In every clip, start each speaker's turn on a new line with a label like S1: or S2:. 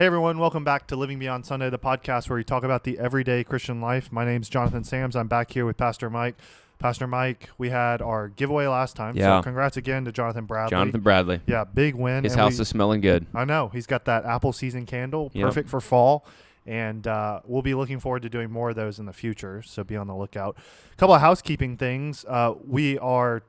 S1: Hey everyone, welcome back to Living Beyond Sunday, the podcast where we talk about the everyday Christian life. My name's Jonathan Sams. I'm back here with Pastor Mike. Pastor Mike, we had our giveaway last time, so congrats again to Jonathan Bradley.
S2: Jonathan Bradley.
S1: Yeah, big win.
S2: His house is smelling good.
S1: I know. He's got that apple season candle, perfect for fall, and we'll be looking forward to doing more of those in the future, so be on the lookout. A couple of housekeeping things. We are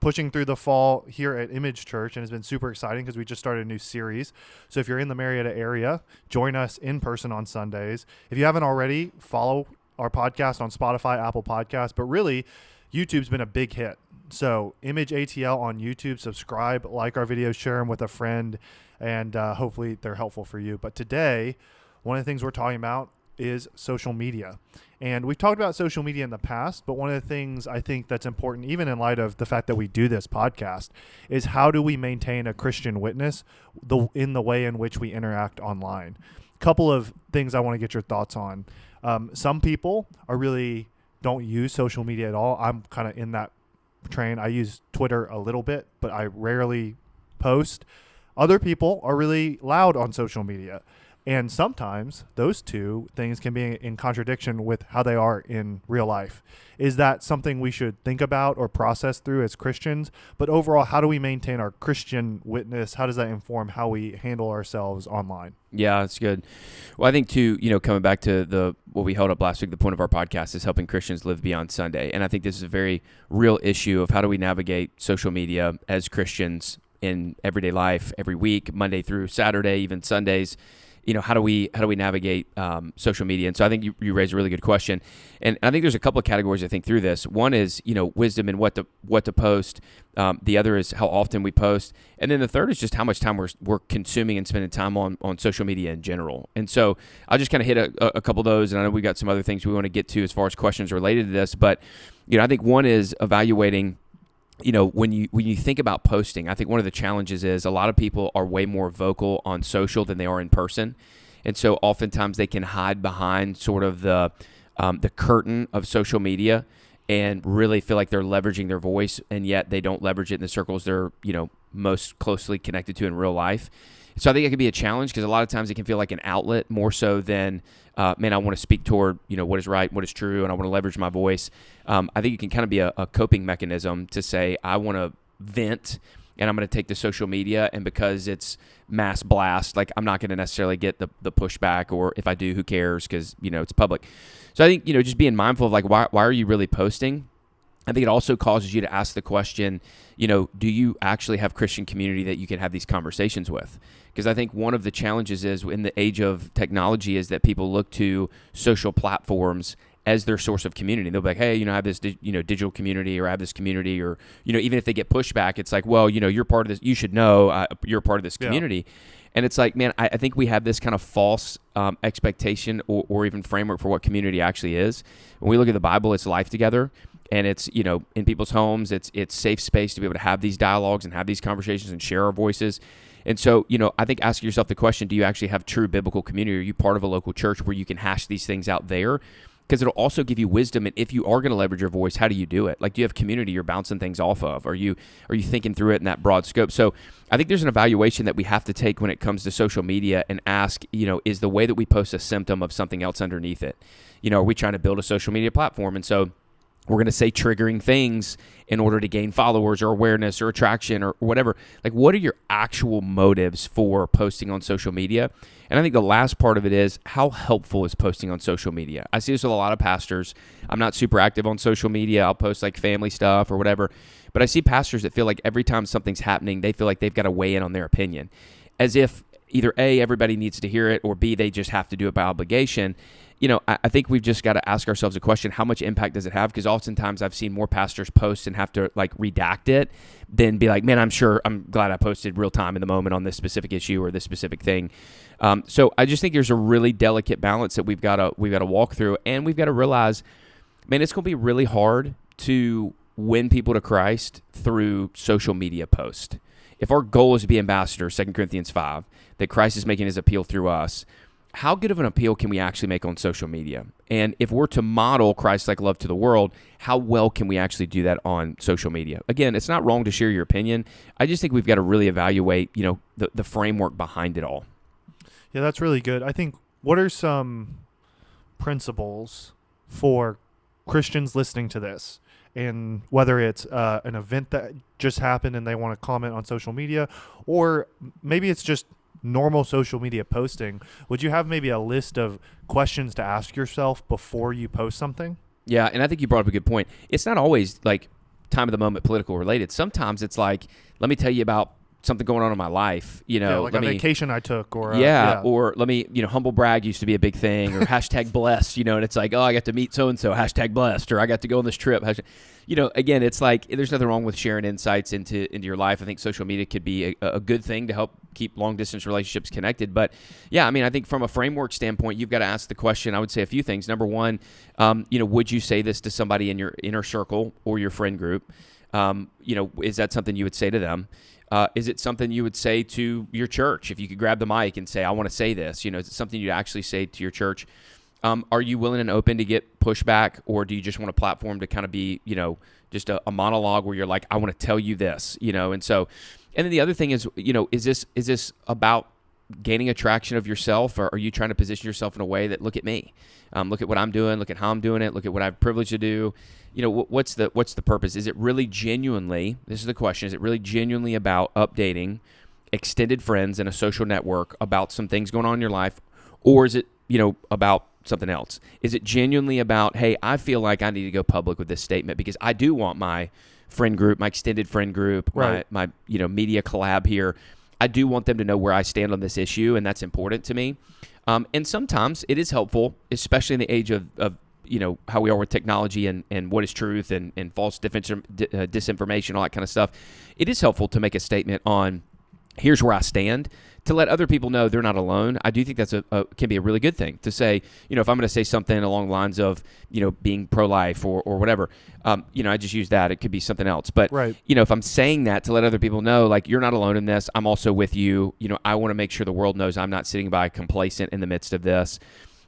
S1: pushing through the fall here at Image Church, and it's been super exciting because we just started a new series. So if you're in the Marietta area, join us in person on Sundays. If you haven't already, follow our podcast on Spotify, Apple Podcasts, but really, YouTube's been a big hit. So Image ATL on YouTube, subscribe, like our videos, share them with a friend, and hopefully they're helpful for you. But today, one of the things we're talking about is social media. And we've talked about social media in the past, but one of the things I think that's important, even in light of the fact that we do this podcast, is how do we maintain a Christian witness in the way in which we interact online? Couple of things I want to get your thoughts on. Some people don't use social media at all. I'm kind of in that train. I use Twitter a little bit, but I rarely post. Other people are really loud on social media. And sometimes those two things can be in contradiction with how they are in real life. Is that something we should think about or process through as Christians? But overall, how do we maintain our Christian witness? How does that inform how we handle ourselves online?
S2: Yeah, that's good. Well, I think too, coming back to what we held up last week, the point of our podcast is helping Christians live beyond Sunday. And I think this is a very real issue of how do we navigate social media as Christians in everyday life, every week, Monday through Saturday, even Sundays. How do we navigate social media? And so I think you raised a really good question. And I think there's a couple of categories I think through this. One is, wisdom in what to post. The other is how often we post. And then the third is just how much time we're consuming and spending time on social media in general. And so I'll just kind of hit a couple of those. And I know we've got some other things we want to get to as far as questions related to this. But, I think one is evaluating when you think about posting, I think one of the challenges is a lot of people are way more vocal on social than they are in person. And so oftentimes they can hide behind sort of the curtain of social media and really feel like they're leveraging their voice, and yet they don't leverage it in the circles they're, most closely connected to in real life. So I think it could be a challenge because a lot of times it can feel like an outlet more so than, I want to speak toward, what is right, what is true, and I want to leverage my voice. I think it can kind of be a coping mechanism to say, I want to vent and I'm going to take to social media, and because it's mass blast, like I'm not going to necessarily get the pushback, or if I do, who cares, because, it's public. So I think, just being mindful of like, why are you really posting? I think it also causes you to ask the question, do you actually have Christian community that you can have these conversations with? Because I think one of the challenges is in the age of technology is that people look to social platforms as their source of community. They'll be like, hey, I have this, digital community, or I have this community, or, even if they get pushback, it's like, well, you're part of this. You should know you're part of this community. Yeah. And it's like, man, I think we have this kind of false expectation or even framework for what community actually is. When we look at the Bible, it's life together. And it's, in people's homes, it's safe space to be able to have these dialogues and have these conversations and share our voices. And so, I think asking yourself the question, do you actually have true biblical community? Are you part of a local church where you can hash these things out there? Because it'll also give you wisdom. And if you are going to leverage your voice, how do you do it? Like, do you have community you're bouncing things off of? Are you thinking through it in that broad scope? So I think there's an evaluation that we have to take when it comes to social media and ask, is the way that we post a symptom of something else underneath it? Are we trying to build a social media platform? And so we're going to say triggering things in order to gain followers or awareness or attraction or whatever. Like, what are your actual motives for posting on social media? And I think the last part of it is, how helpful is posting on social media? I see this with a lot of pastors. I'm not super active on social media. I'll post like family stuff or whatever. But I see pastors that feel like every time something's happening, they feel like they've got to weigh in on their opinion, as if either A, everybody needs to hear it, or B, they just have to do it by obligation. I think we've just got to ask ourselves a question, how much impact does it have? Because oftentimes I've seen more pastors post and have to like redact it than be like, man, I'm glad I posted real time in the moment on this specific issue or this specific thing. So I just think there's a really delicate balance that we've got to walk through, and we've got to realize, man, it's going to be really hard to win people to Christ through social media posts. If our goal is to be ambassadors, 2 Corinthians 5, that Christ is making his appeal through us, how good of an appeal can we actually make on social media? And if we're to model Christ-like love to the world, how well can we actually do that on social media? Again, it's not wrong to share your opinion. I just think we've got to really evaluate, the framework behind it all.
S1: Yeah, that's really good. I think, what are some principles for Christians listening to this? And whether it's an event that just happened and they want to comment on social media, or maybe it's just normal social media posting, would you have maybe a list of questions to ask yourself before you post something?
S2: Yeah, and I think you brought up a good point. It's not always like time of the moment political related. Sometimes it's like, let me tell you about something going on in my life,
S1: like a vacation I took, or
S2: or let me, humble brag used to be a big thing, or hashtag blessed, and it's like, oh, I got to meet so-and-so, hashtag blessed, or I got to go on this trip. Again, it's like, there's nothing wrong with sharing insights into your life. I think social media could be a good thing to help keep long distance relationships connected. But yeah, I mean, I think from a framework standpoint, you've got to ask the question. I would say a few things. Number one, would you say this to somebody in your inner circle or your friend group? Is that something you would say to them? Is it something you would say to your church? If you could grab the mic and say, I want to say this, is it something you'd actually say to your church? Are you willing and open to get pushback, or do you just want a platform to kind of be, just a monologue where you're like, I want to tell you this, and then the other thing is, is this about gaining attraction of yourself, or are you trying to position yourself in a way that, look at me, look at what I'm doing, look at how I'm doing it, look at what I've privileged to do. What's the purpose? Is it really genuinely, this is the question, is it really genuinely about updating extended friends in a social network about some things going on in your life? Or is it, about something else? Is it genuinely about, hey, I feel like I need to go public with this statement because I do want my friend group, my extended friend group,
S1: right,
S2: my media collab here, I do want them to know where I stand on this issue, and that's important to me. And sometimes it is helpful, especially in the age of how we are with technology and what is truth and false disinformation, all that kind of stuff. It is helpful to make a statement on, here's where I stand, to let other people know they're not alone. I do think that's can be a really good thing to say, if I'm going to say something along the lines of, being pro-life or whatever, I just use that. It could be something else. But,
S1: right,
S2: if I'm saying that to let other people know, like, you're not alone in this, I'm also with you. I want to make sure the world knows I'm not sitting by complacent in the midst of this.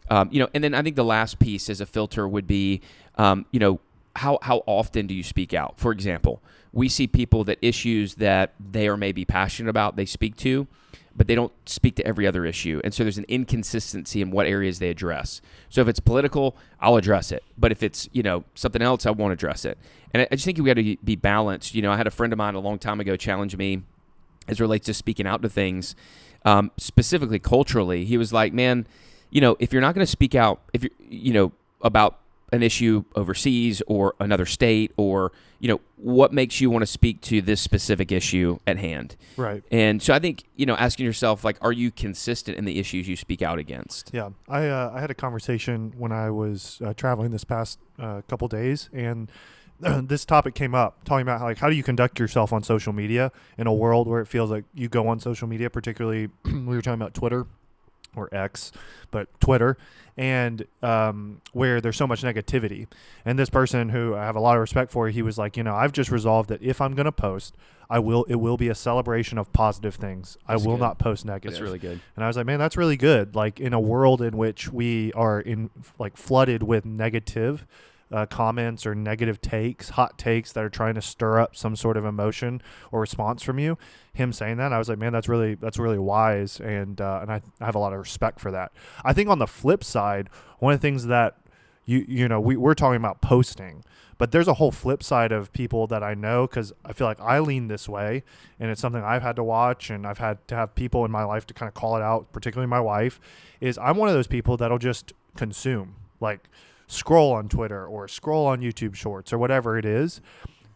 S2: And then I think the last piece as a filter would be, how often do you speak out? For example, we see people that issues that they are maybe passionate about, they speak to, but they don't speak to every other issue. And so there's an inconsistency in what areas they address. So if it's political, I'll address it. But if it's, something else, I won't address it. And I just think we got to be balanced. I had a friend of mine a long time ago challenge me as it relates to speaking out to things, specifically culturally. He was like, man, if you're not going to speak out, if you're, about an issue overseas or another state, or, what makes you want to speak to this specific issue at hand?
S1: Right.
S2: And so I think, asking yourself, like, are you consistent in the issues you speak out against?
S1: Yeah. I had a conversation when I was traveling this past couple days, and this topic came up, talking about how do you conduct yourself on social media in a world where it feels like you go on social media, particularly we were talking about Twitter, or X, but Twitter, and where there's so much negativity. And this person, who I have a lot of respect for, he was like, I've just resolved that if I'm going to post, it will be a celebration of positive things.
S2: That's
S1: I will
S2: good.
S1: not post negative.
S2: That's really good.
S1: And I was like, man, that's really good. Like, in a world in which we are flooded with negative comments or negative takes, hot takes that are trying to stir up some sort of emotion or response from you, him saying that, I was like, man, that's really wise, and I have a lot of respect for that. I think on the flip side, one of the things that we're talking about posting, but there's a whole flip side of people that I know, because I feel like I lean this way, and it's something I've had to watch, and I've had to have people in my life to kind of call it out, particularly my wife, is I'm one of those people that'll just consume, like, scroll on Twitter or scroll on YouTube Shorts or whatever it is.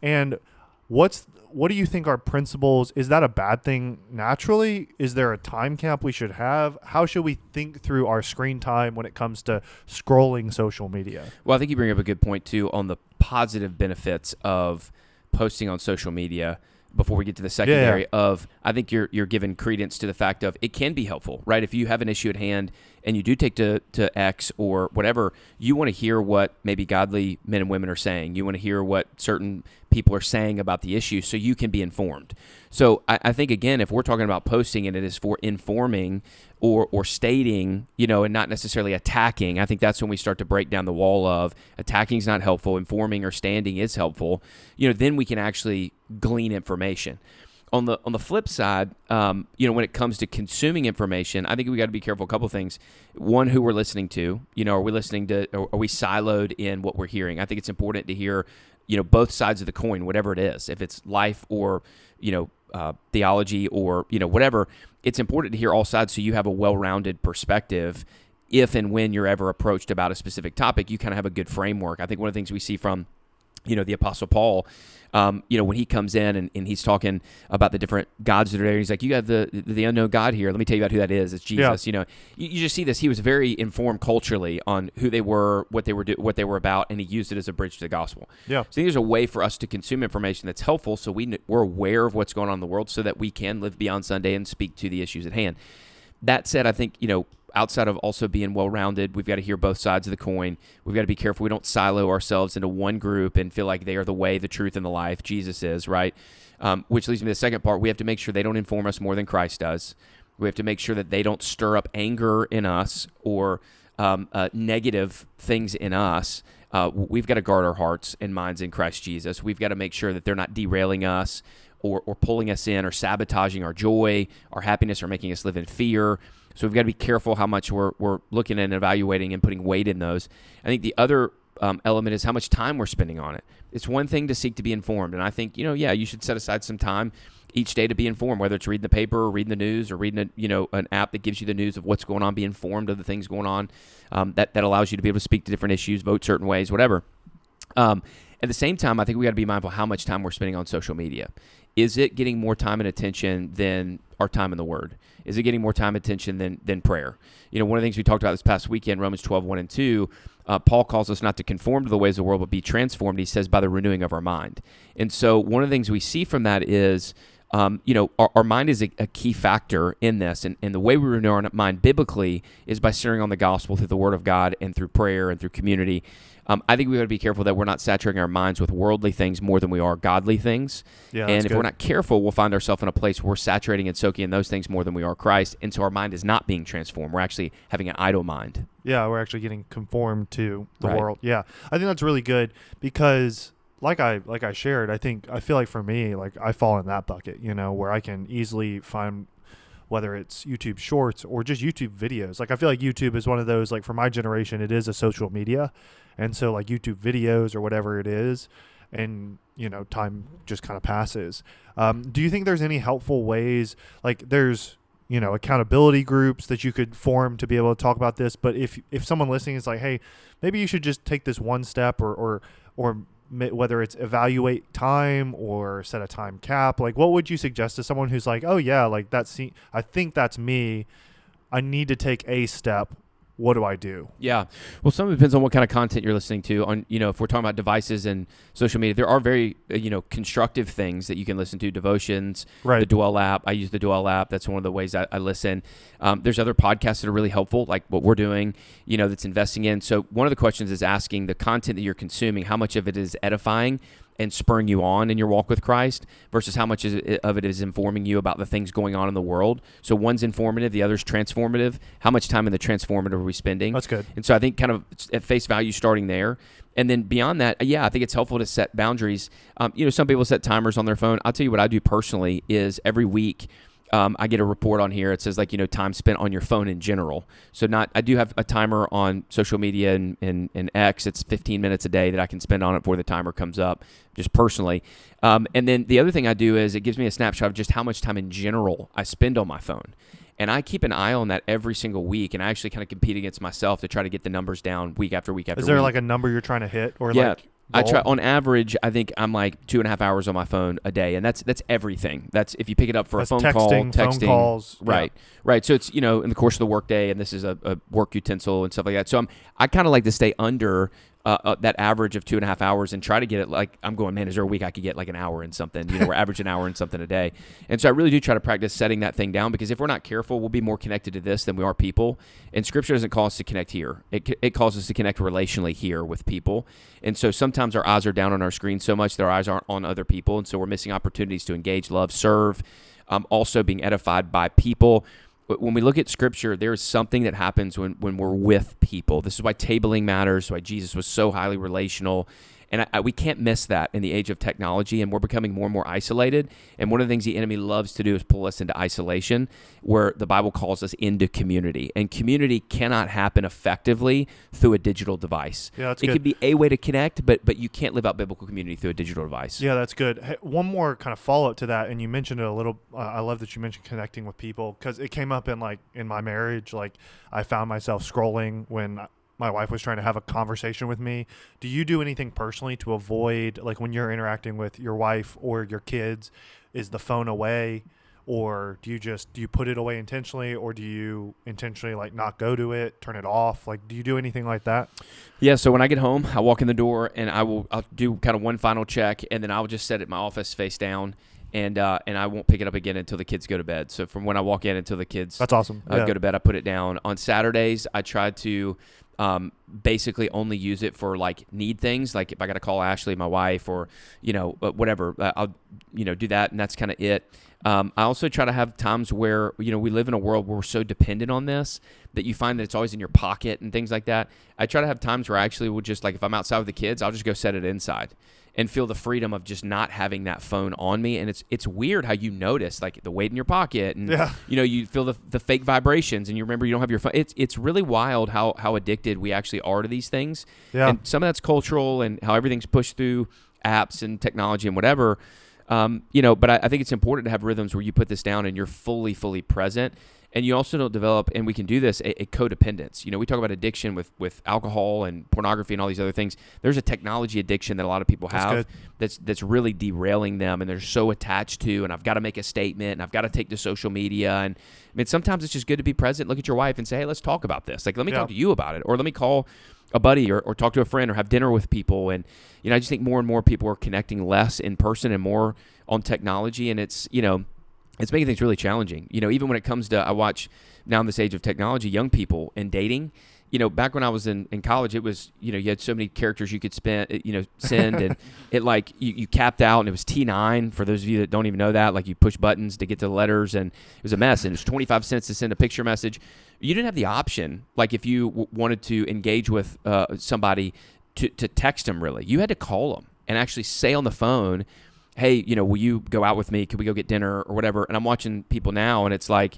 S1: And what do you think are principles? Is that a bad thing naturally? Is there a time cap we should have? How should we think through our screen time when it comes to scrolling social media?
S2: Well, I think you bring up a good point too on the positive benefits of posting on social media. Before we get to the secondary of, I think you're giving credence to the fact of it can be helpful, right? If you have an issue at hand and you do take to X or whatever, you want to hear what maybe godly men and women are saying. You want to hear what certain people are saying about the issue so you can be informed. So I think, again, if we're talking about posting and it is for informing or stating, and not necessarily attacking, I think that's when we start to break down the wall of attacking is not helpful, informing or standing is helpful. Then we can actually glean information. On the flip side, when it comes to consuming information, I think we got to be careful. A couple of things. One, who we're listening to. Are we listening to? Are we siloed in what we're hearing? I think it's important to hear, both sides of the coin, whatever it is. If it's life or theology or whatever, it's important to hear all sides so you have a well-rounded perspective. If and when you're ever approached about a specific topic, you kind of have a good framework. I think one of the things we see from the Apostle Paul, when he comes in and he's talking about the different gods that are there, he's like, you got the unknown God here. Let me tell you about who that is. It's Jesus.
S1: Yeah.
S2: You just see this. He was very informed culturally on who they were, what they were about, and he used it as a bridge to the gospel.
S1: Yeah.
S2: So I think there's a way for us to consume information that's helpful, so we're aware of what's going on in the world, so that we can live beyond Sunday and speak to the issues at hand. That said, I think outside of also being well-rounded, we've got to hear both sides of the coin. We've got to be careful we don't silo ourselves into one group and feel like they are the way, the truth, and the life. Jesus is, right? Which leads me to the second part. We have to make sure they don't inform us more than Christ does. We have to make sure that they don't stir up anger in us or negative things in us. We've got to guard our hearts and minds in Christ Jesus. We've got to make sure that they're not derailing us or pulling us in or sabotaging our joy, our happiness, or making us live in fear. So we've got to be careful how much we're looking and evaluating and putting weight in those. I think the other element is how much time we're spending on it. It's one thing to seek to be informed, and I think you should set aside some time each day to be informed, whether it's reading the paper or reading the news or reading an app that gives you the news of what's going on. Be informed of the things going on. That allows you to be able to speak to different issues, vote certain ways, whatever. At the same time, I think we got to be mindful how much time we're spending on social media. Is it getting more time and attention than our time in the Word? Is it getting more time and attention than prayer? One of the things we talked about this past weekend, Romans 12:1 and 2, Paul calls us not to conform to the ways of the world, but be transformed, he says, by the renewing of our mind. And so one of the things we see from that is, our mind is a key factor in this. And the way we renew our mind biblically is by centering on the gospel through the Word of God and through prayer and through community. I think we got to be careful that we're not saturating our minds with worldly things more than we are godly things.
S1: Yeah,
S2: and if we're not careful, we'll find ourselves in a place where we're saturating and soaking in those things more than we are Christ. And so our mind is not being transformed. We're actually having an idle mind.
S1: Yeah, we're actually getting conformed to the
S2: Right.
S1: world. Yeah, I think that's really good because like I shared, I feel like for me, like I fall in that bucket, where I can easily find whether it's YouTube shorts or just YouTube videos. Like I feel like YouTube is one of those, like for my generation, it is a social media. And so like YouTube videos or whatever it is, and, time just kind of passes. Do you think there's any helpful ways, like there's, accountability groups that you could form to be able to talk about this? But if someone listening is like, hey, maybe you should just take this one step or whether it's evaluate time or set a time cap, like what would you suggest to someone who's like, oh yeah, like I think that's me. I need to take a step. What do I do?
S2: Yeah. Well, some of it depends on what kind of content you're listening to. On if we're talking about devices and social media, there are very constructive things that you can listen to. Devotions,
S1: right.
S2: The Dwell app. I use the Dwell app. That's one of the ways I listen. There's other podcasts that are really helpful, like what we're doing. That's investing in. So one of the questions is asking the content that you're consuming, how much of it is edifying and spurring you on in your walk with Christ versus how much of it is informing you about the things going on in the world. So one's informative, the other's transformative. How much time in the transformative are we spending?
S1: That's good.
S2: And so I think kind of at face value starting there. And then beyond that, I think it's helpful to set boundaries. Some people set timers on their phone. I'll tell you what I do personally is every week I get a report on here. It says time spent on your phone in general. So I do have a timer on social media and X. It's 15 minutes a day that I can spend on it before the timer comes up, just personally. And then the other thing I do is it gives me a snapshot of just how much time in general I spend on my phone. And I keep an eye on that every single week, and I actually kind of compete against myself to try to get the numbers down week after week after week.
S1: Is there like a number you're trying to hit? Or
S2: yeah.
S1: like
S2: I try on average. I think I'm like 2.5 hours on my phone a day, and that's everything. That's if you pick it up for a phone call, texting,
S1: phone calls,
S2: right, right. So it's in the course of the workday, and this is a work utensil and stuff like that. So I kind of like to stay under that average of 2.5 hours and try to get it like I'm going, man, is there a week I could get like an hour in something? We're averaging an hour in something a day. And so I really do try to practice setting that thing down because if we're not careful, we'll be more connected to this than we are people. And Scripture doesn't call us to connect here. It calls us to connect relationally here with people. And so sometimes our eyes are down on our screen so much that our eyes aren't on other people. And so we're missing opportunities to engage, love, serve, also being edified by people. When we look at Scripture, there is something that happens when we're with people. This is why tabling matters, why Jesus was so highly relational. And we can't miss that in the age of technology, and we're becoming more and more isolated. And one of the things the enemy loves to do is pull us into isolation, where the Bible calls us into community. And community cannot happen effectively through a digital device.
S1: Yeah, that's
S2: it
S1: good.
S2: could be a way to connect, but you can't live out biblical community through a digital device.
S1: Yeah, that's good. Hey, one more kind of follow-up to that, and you mentioned it a little. I love that you mentioned connecting with people, because it came up in my marriage. Like, I found myself scrolling when my wife was trying to have a conversation with me. Do you do anything personally to avoid, like, when you're interacting with your wife or your kids, is the phone away, or do you put it away intentionally, or do you intentionally, like, not go to it, turn it off? Like, do you do anything like that?
S2: Yeah, so when I get home, I walk in the door and I'll do kind of one final check, and then I'll just set it in my office face down, and I won't pick it up again until the kids go to bed. So from when I walk in until the kids
S1: That's awesome.
S2: go to bed, I put it down. On Saturdays, I try to basically only use it for like need things, like if I got to call Ashley, my wife, or whatever, I'll do that, and that's kind of it. I also try to have times where we live in a world where we're so dependent on this that you find that it's always in your pocket and things like that. I try to have times where I actually will just, like, if I'm outside with the kids, I'll just go set it inside and feel the freedom of just not having that phone on me. And it's weird how you notice, like, the weight in your pocket, and you feel the fake vibrations, and you remember you don't have your phone. It's really wild how addicted we actually are to these things.
S1: Yeah.
S2: And some of that's cultural, and how everything's pushed through apps and technology and whatever. But I think it's important to have rhythms where you put this down and you're fully present. And you also don't develop, and we can do this, a codependence. We talk about addiction with alcohol and pornography and all these other things. There's a technology addiction that a lot of people have that's really derailing them, and they're so attached to, and I've got to make a statement, and I've got to take to social media. And I mean, sometimes it's just good to be present, look at your wife and say, hey, let's talk about this. Like, let me talk to you about it, or let me call a buddy, or talk to a friend, or have dinner with people. And, I just think more and more people are connecting less in person and more on technology, and it's making things really challenging. Even when it comes to, I watch now in this age of technology, young people and dating. Back when I was in college, it was, you had so many characters you could send, and it, like, you capped out, and it was T9, for those of you that don't even know that. Like, you push buttons to get to the letters, and it was a mess, and it was 25 cents to send a picture message. You didn't have the option, like, if you wanted to engage with somebody, to text them, really. You had to call them and actually say on the phone, hey, will you go out with me? Could we go get dinner or whatever? And I'm watching people now, and it's like,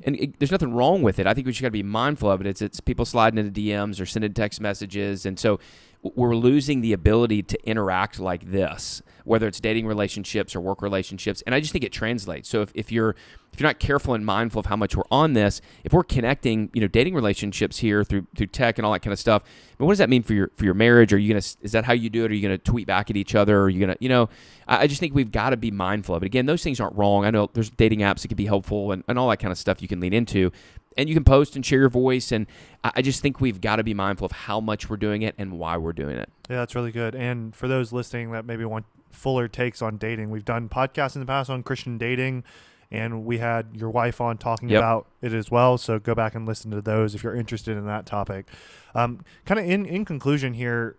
S2: there's nothing wrong with it. I think we just got to be mindful of it. It's people sliding into DMs or sending text messages. And so we're losing the ability to interact like this, whether it's dating relationships or work relationships. And I just think it translates. So if you're not careful and mindful of how much we're on this, if we're connecting, dating relationships here through tech and all that kind of stuff, but what does that mean for your marriage? Is that how you do it? Are you going to tweet back at each other? Or are you going to, I just think we've got to be mindful of it. Again, those things aren't wrong. I know there's dating apps that can be helpful and all that kind of stuff you can lean into. And you can post and share your voice. And I just think we've got to be mindful of how much we're doing it and why we're doing it.
S1: Yeah, that's really good. And for those listening that maybe want fuller takes on dating, we've done podcasts in the past on Christian dating, and we had your wife on talking about it as well. So go back and listen to those if you're interested in that topic. Kind of in conclusion here,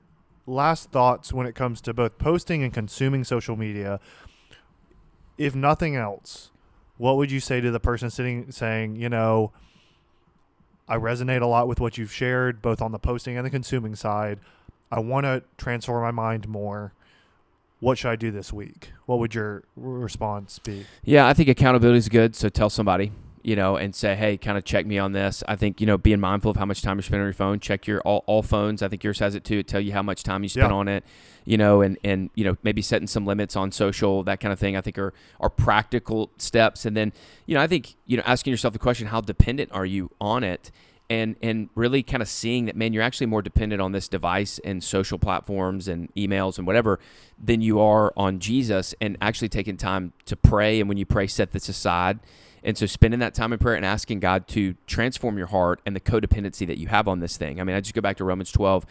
S1: last thoughts when it comes to both posting and consuming social media. If nothing else, what would you say to the person saying, I resonate a lot with what you've shared, both on the posting and the consuming side. I want to transform my mind more. What should I do this week? What would your response be?
S2: Yeah, I think accountability is good. So tell somebody, and say, hey, kind of check me on this. I think, being mindful of how much time you spend on your phone. Check your all phones. I think yours has it too. Tell you how much time you spend on it, and maybe setting some limits on social, that kind of thing, I think are practical steps. And then, I think, asking yourself the question, how dependent are you on it? And really kind of seeing that, man, you're actually more dependent on this device and social platforms and emails and whatever than you are on Jesus, and actually taking time to pray. And when you pray, set this aside. And so spending that time in prayer and asking God to transform your heart and the codependency that you have on this thing. I mean, I just go back to Romans 12,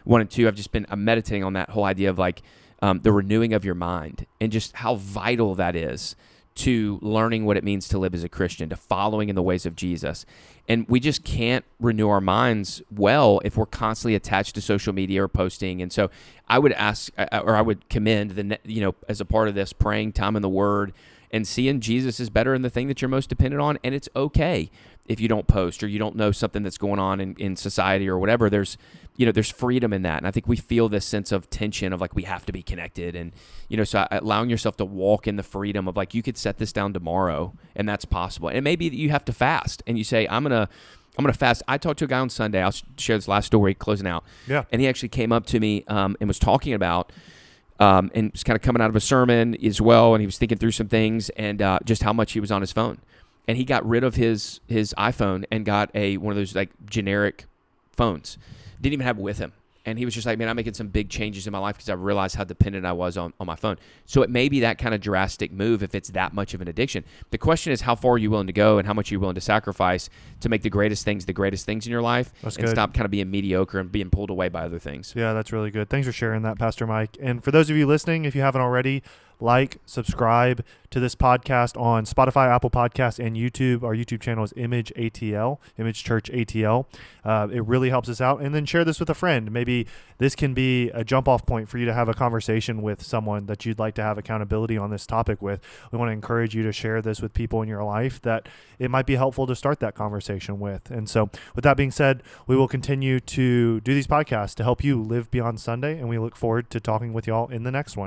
S2: 1 and 2. I'm meditating on that whole idea of like the renewing of your mind, and just how vital that is to learning what it means to live as a Christian, to following in the ways of Jesus. And we just can't renew our minds well if we're constantly attached to social media or posting. And so I would ask, or I would commend as a part of this, praying time in the Word and seeing Jesus is better in the thing that you're most dependent on. And it's okay if you don't post or you don't know something that's going on in society or whatever. There's freedom in that. And I think we feel this sense of tension of like, we have to be connected. And, so allowing yourself to walk in the freedom of like, you could set this down tomorrow and that's possible. And maybe you have to fast and you say, I'm going to fast. I talked to a guy on Sunday. I'll share this last story closing out.
S1: Yeah.
S2: And he actually came up to me and was talking about, and was kind of coming out of a sermon as well. And he was thinking through some things and just how much he was on his phone. And he got rid of his iPhone and got one of those like generic phones. Didn't even have it with him. And he was just like, man, I'm making some big changes in my life because I realized how dependent I was on my phone. So it may be that kind of drastic move if it's that much of an addiction. The question is, how far are you willing to go and how much are you willing to sacrifice to make the greatest things in your life.
S1: That's
S2: and
S1: good.
S2: Stop kind of being mediocre and being pulled away by other things.
S1: Yeah, that's really good. Thanks for sharing that, Pastor Mike. And for those of you listening, if you haven't already, subscribe to this podcast on Spotify, Apple Podcasts, and YouTube. Our YouTube channel is Image ATL, Image Church ATL. It really helps us out. And then share this with a friend. Maybe this can be a jump-off point for you to have a conversation with someone that you'd like to have accountability on this topic with. We want to encourage you to share this with people in your life that it might be helpful to start that conversation with. And so with that being said, we will continue to do these podcasts to help you live beyond Sunday, and we look forward to talking with y'all in the next one.